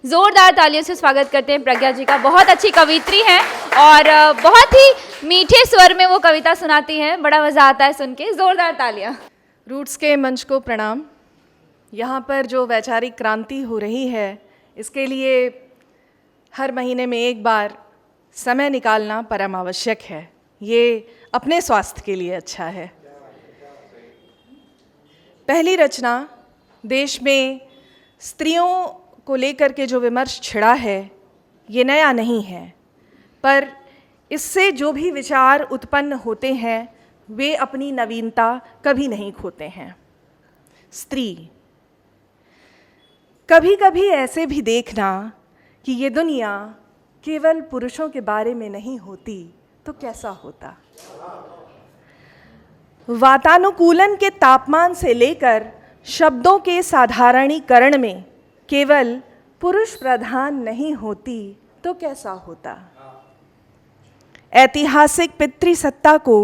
जोरदार तालियों से स्वागत करते हैं प्रज्ञा जी का। बहुत अच्छी कवित्री हैं और बहुत ही मीठे स्वर में वो कविता सुनाती हैं, बड़ा मज़ा आता है सुन के। जोरदार तालियां। रूट्स के मंच को प्रणाम। यहाँ पर जो वैचारिक क्रांति हो रही है, इसके लिए हर महीने में एक बार समय निकालना परम आवश्यक है। ये अपने स्वास्थ्य के लिए अच्छा है। पहली रचना देश में स्त्रियों को लेकर के जो विमर्श छिड़ा है, ये नया नहीं है, पर इससे जो भी विचार उत्पन्न होते हैं वे अपनी नवीनता कभी नहीं खोते हैं। स्त्री, कभी कभी ऐसे भी देखना कि ये दुनिया केवल पुरुषों के बारे में नहीं होती तो कैसा होता। वातानुकूलन के तापमान से लेकर शब्दों के साधारणीकरण में केवल पुरुष प्रधान नहीं होती तो कैसा होता। ऐतिहासिक पितृसत्ता को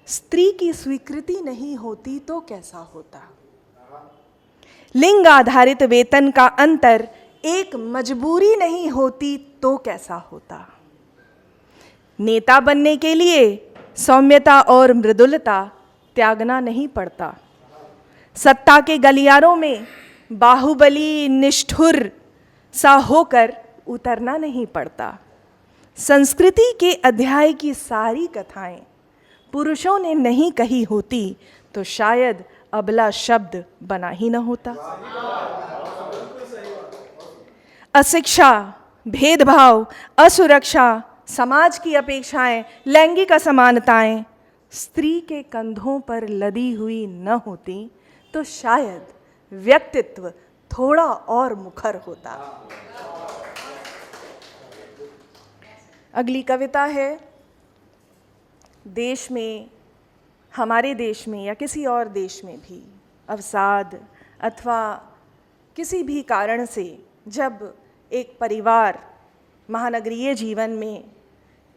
स्त्री की स्वीकृति नहीं होती तो कैसा होता। लिंग आधारित वेतन का अंतर एक मजबूरी नहीं होती तो कैसा होता। नेता बनने के लिए सौम्यता और मृदुलता त्यागना नहीं पड़ता। सत्ता के गलियारों में बाहुबली निष्ठुर सा होकर उतरना नहीं पड़ता। संस्कृति के अध्याय की सारी कथाएं पुरुषों ने नहीं कही होती तो शायद अबला शब्द बना ही न होता। अशिक्षा, भेदभाव, असुरक्षा, समाज की अपेक्षाएं, लैंगिक असमानताएं स्त्री के कंधों पर लदी हुई न होती तो शायद व्यक्तित्व थोड़ा और मुखर होता। अगली कविता है, देश में, हमारे देश में या किसी और देश में भी अवसाद अथवा किसी भी कारण से जब एक परिवार महानगरीय जीवन में,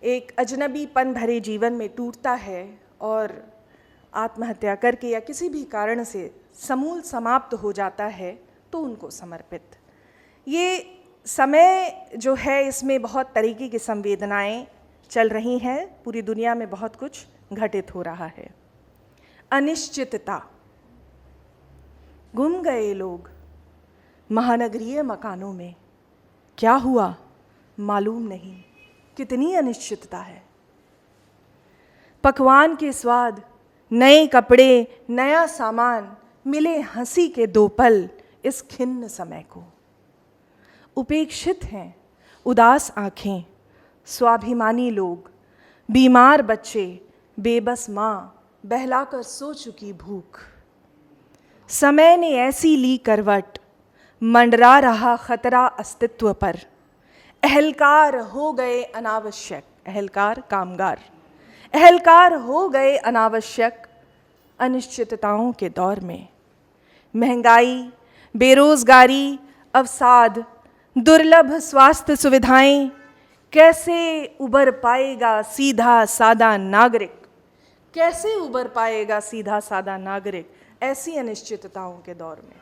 एक अजनबीपन भरे जीवन में टूटता है और आत्महत्या करके या किसी भी कारण से समूल समाप्त हो जाता है तो उनको समर्पित ये समय जो है, इसमें बहुत तरीके की संवेदनाएं चल रही हैं। पूरी दुनिया में बहुत कुछ घटित हो रहा है। अनिश्चितता, गुम गए लोग महानगरीय मकानों में, क्या हुआ मालूम नहीं, कितनी अनिश्चितता है। पकवान के स्वाद, नए कपड़े, नया सामान, मिले हंसी के दो पल इस खिन्न समय को। उपेक्षित हैं उदास आंखें, स्वाभिमानी लोग, बीमार बच्चे, बेबस माँ, बहलाकर सो चुकी भूख। समय ने ऐसी ली करवट, मंडरा रहा खतरा अस्तित्व पर। अहलकार हो गए अनावश्यक, अहलकार कामगार, अहलकार हो गए अनावश्यक अनिश्चितताओं के दौर में। महंगाई, बेरोजगारी, अवसाद, दुर्लभ स्वास्थ्य सुविधाएं, कैसे उबर पाएगा सीधा सादा नागरिक, कैसे उबर पाएगा सीधा सादा नागरिक ऐसी अनिश्चितताओं के दौर में।